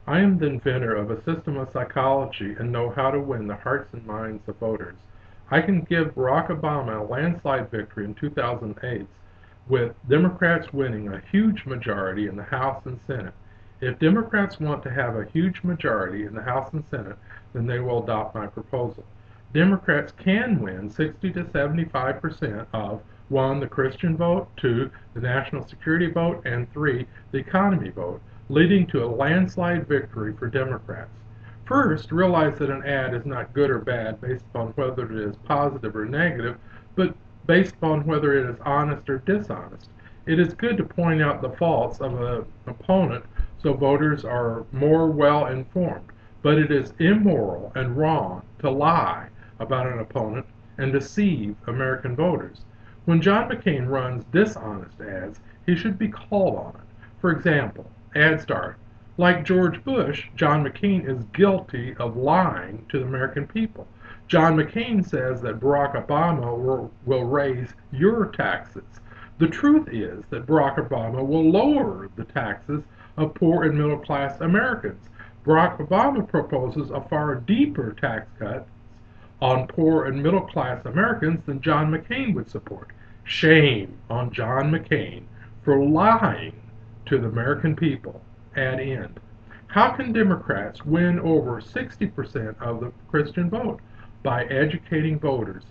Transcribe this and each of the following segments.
I am the inventor of a system of psychology and know how to win the hearts and minds of voters. I can give Barack Obama a landslide victory in 2008 with Democrats winning a huge majority in the House and Senate. If Democrats want to have a huge majority in the House and Senate, then they will adopt my proposal. Democrats can win 60 to 75% of 1. The Christian vote, 2. the national security vote, and 3. the economy vote, leading to a landslide victory for Democrats. First, realize that an ad is not good or bad based upon whether it is positive or negative, but based upon whether it is honest or dishonest. It is good to point out the faults of an opponent so voters are more well informed, but it is immoral and wrong to lie about an opponent and deceive American voters. When John McCain runs dishonest ads, he should be called on it. For example, ad start. Like George Bush, John McCain is guilty of lying to the American people. John McCain says that Barack Obama will raise your taxes. The truth is that Barack Obama will lower the taxes of poor and middle class Americans. Barack Obama proposes a far deeper tax cut on poor and middle class Americans than John McCain would support. Shame on John McCain for lying to the American people. Ad end. How can Democrats win over 60% of the Christian vote? By educating voters.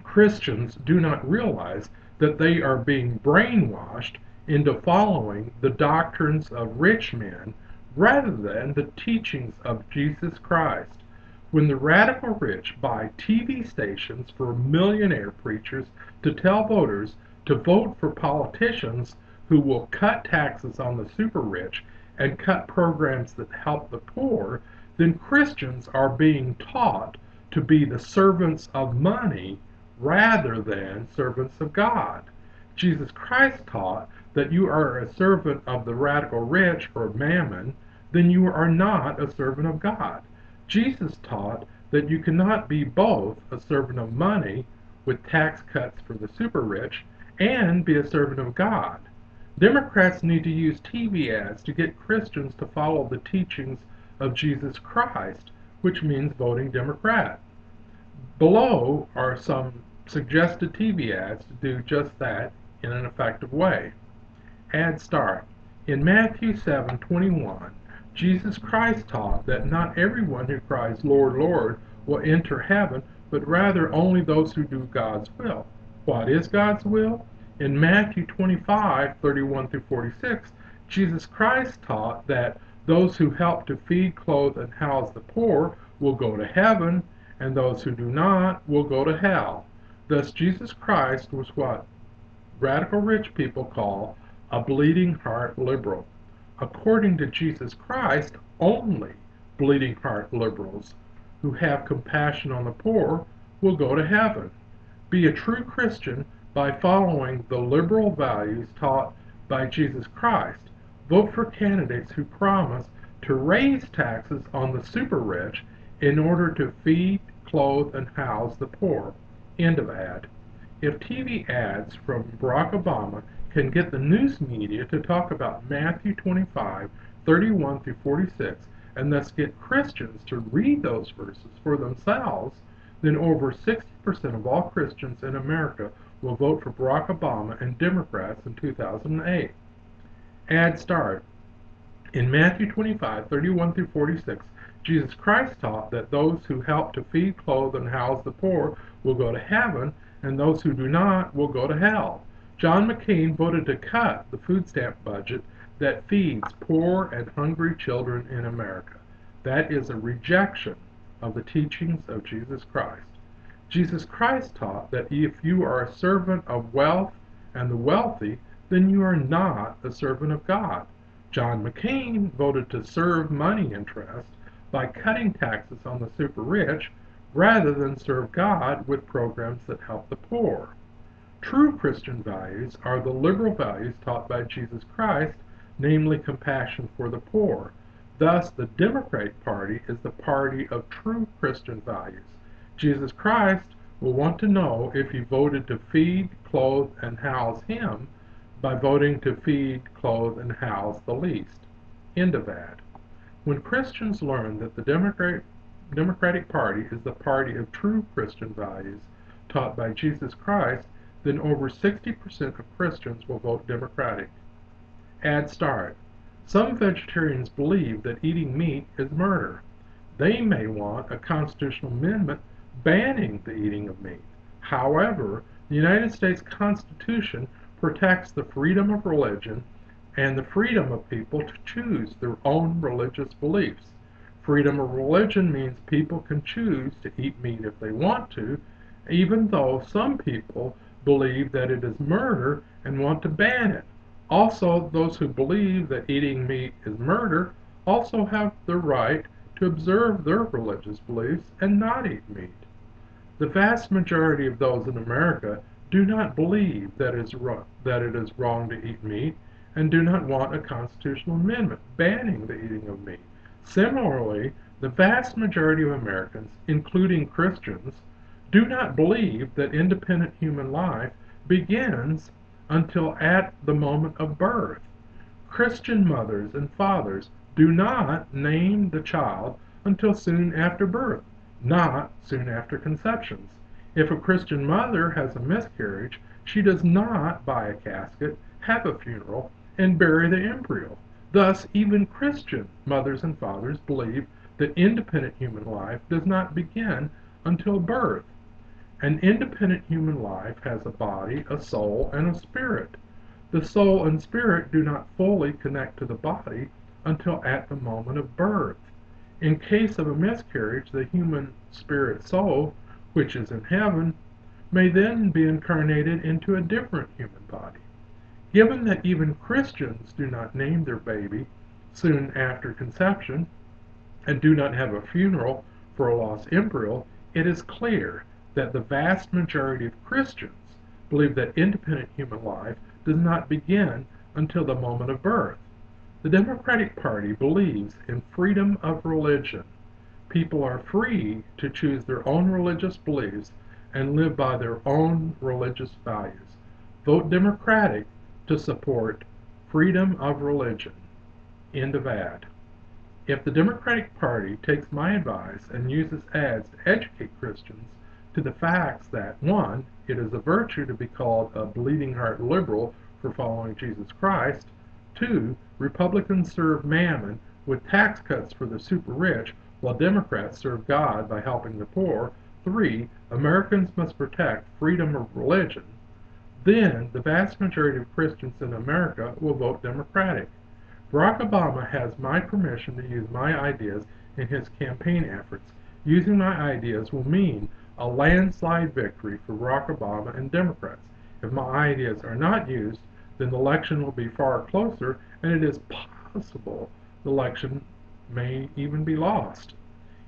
Christians do not realize that they are being brainwashed into following the doctrines of rich men rather than the teachings of Jesus Christ. When the radical rich buy TV stations for millionaire preachers to tell voters to vote for politicians who will cut taxes on the super rich and cut programs that help the poor, then Christians are being taught to be the servants of money rather than servants of God. Jesus Christ taught that you are a servant of the radical rich or mammon, then you are not a servant of God. Jesus taught that you cannot be both a servant of money with tax cuts for the super rich and be a servant of God. Democrats need to use TV ads to get Christians to follow the teachings of Jesus Christ, which means voting Democrat. Below are some suggested TV ads to do just that in an effective way. Ad start. In Matthew 7:21, Jesus Christ taught that not everyone who cries, Lord, Lord, will enter heaven, but rather only those who do God's will. What is God's will? In Matthew 25:31 through 46, Jesus Christ taught that those who help to feed, clothe, and house the poor will go to heaven, and those who do not will go to hell. Thus, Jesus Christ was what radical rich people call a bleeding heart liberal. According to Jesus Christ, only bleeding heart liberals who have compassion on the poor will go to heaven. Be a true Christian by following the liberal values taught by Jesus Christ. Vote for candidates who promise to raise taxes on the super rich in order to feed, clothe, and house the poor. End of ad. If TV ads from Barack Obama can get the news media to talk about Matthew 25:31 through 46, and thus get Christians to read those verses for themselves, then over 60% of all Christians in America will vote for Barack Obama and Democrats in 2008. Ad start. In Matthew 25:31 through 46, Jesus Christ taught that those who help to feed, clothe, and house the poor will go to heaven, and those who do not will go to hell. John McCain voted to cut the food stamp budget that feeds poor and hungry children in America. That is a rejection of the teachings of Jesus Christ. Jesus Christ taught that if you are a servant of wealth and the wealthy, then you are not a servant of God. John McCain voted to serve money interest by cutting taxes on the super rich rather than serve God with programs that help the poor. True Christian values are the liberal values taught by Jesus Christ, namely compassion for the poor. Thus, the Democratic Party is the party of true Christian values. Jesus Christ will want to know if you voted to feed, clothe, and house him by voting to feed, clothe, and house the least. End of ad. When Christians learn that the Democratic Party is the party of true Christian values taught by Jesus Christ, then over 60% of Christians will vote Democratic. Add start. Some vegetarians believe that eating meat is murder. They may want a constitutional amendment banning the eating of meat. However, the United States Constitution protects the freedom of religion and the freedom of people to choose their own religious beliefs. Freedom of religion means people can choose to eat meat if they want to, even though some people believe that it is murder and want to ban it. Also, those who believe that eating meat is murder also have the right to observe their religious beliefs and not eat meat. The vast majority of those in America do not believe that it is wrong to eat meat and do not want a constitutional amendment banning the eating of meat. Similarly, the vast majority of Americans, including Christians, do not believe that independent human life begins until at the moment of birth. Christian mothers and fathers do not name the child until soon after birth, not soon after conceptions. If a Christian mother has a miscarriage, she does not buy a casket, have a funeral, and bury the embryo. Thus, even Christian mothers and fathers believe that independent human life does not begin until birth. An independent human life has a body, a soul, and a spirit. The soul and spirit do not fully connect to the body until at the moment of birth. In case of a miscarriage, the human spirit soul, which is in heaven, may then be incarnated into a different human body. Given that even Christians do not name their baby soon after conception and do not have a funeral for a lost embryo, it is clear that the vast majority of Christians believe that independent human life does not begin until the moment of birth. The Democratic Party believes in freedom of religion. People are free to choose their own religious beliefs and live by their own religious values. Vote Democratic to support freedom of religion. End of ad. If the Democratic Party takes my advice and uses ads to educate Christians to the facts that 1. It is a virtue to be called a bleeding heart liberal for following Jesus Christ, 2. Republicans serve mammon with tax cuts for the super rich, while Democrats serve God by helping the poor, 3. Americans must protect freedom of religion, then the vast majority of Christians in America will vote Democratic. Barack Obama has my permission to use my ideas in his campaign efforts. Using my ideas will mean a landslide victory for Barack Obama and Democrats. If my ideas are not used, then the election will be far closer, and it is possible the election may even be lost.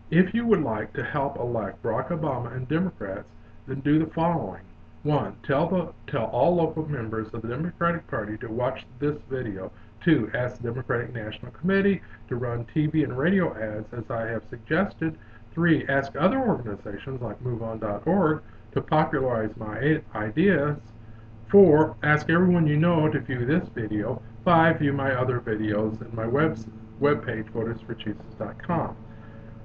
If you would like to help elect Barack Obama and Democrats, then do the following. 1. Tell all local members of the Democratic Party to watch this video. 2. Ask the Democratic National Committee to run TV and radio ads as I have suggested. 3. Ask other organizations like MoveOn.org to popularize my ideas. 4. Ask everyone you know to view this video. 5. View my other videos and my webpage, votersforjesus.com.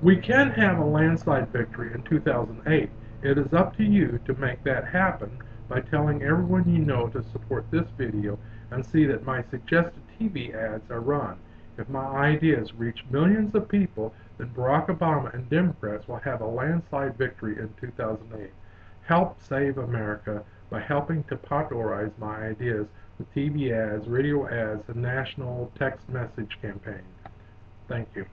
We can have a landslide victory in 2008. It is up to you to make that happen by telling everyone you know to support this video and see that my suggested TV ads are run. If my ideas reach millions of people, then Barack Obama and Democrats will have a landslide victory in 2008. Help save America by helping to popularize my ideas with TV ads, radio ads, and national text message campaign. Thank you.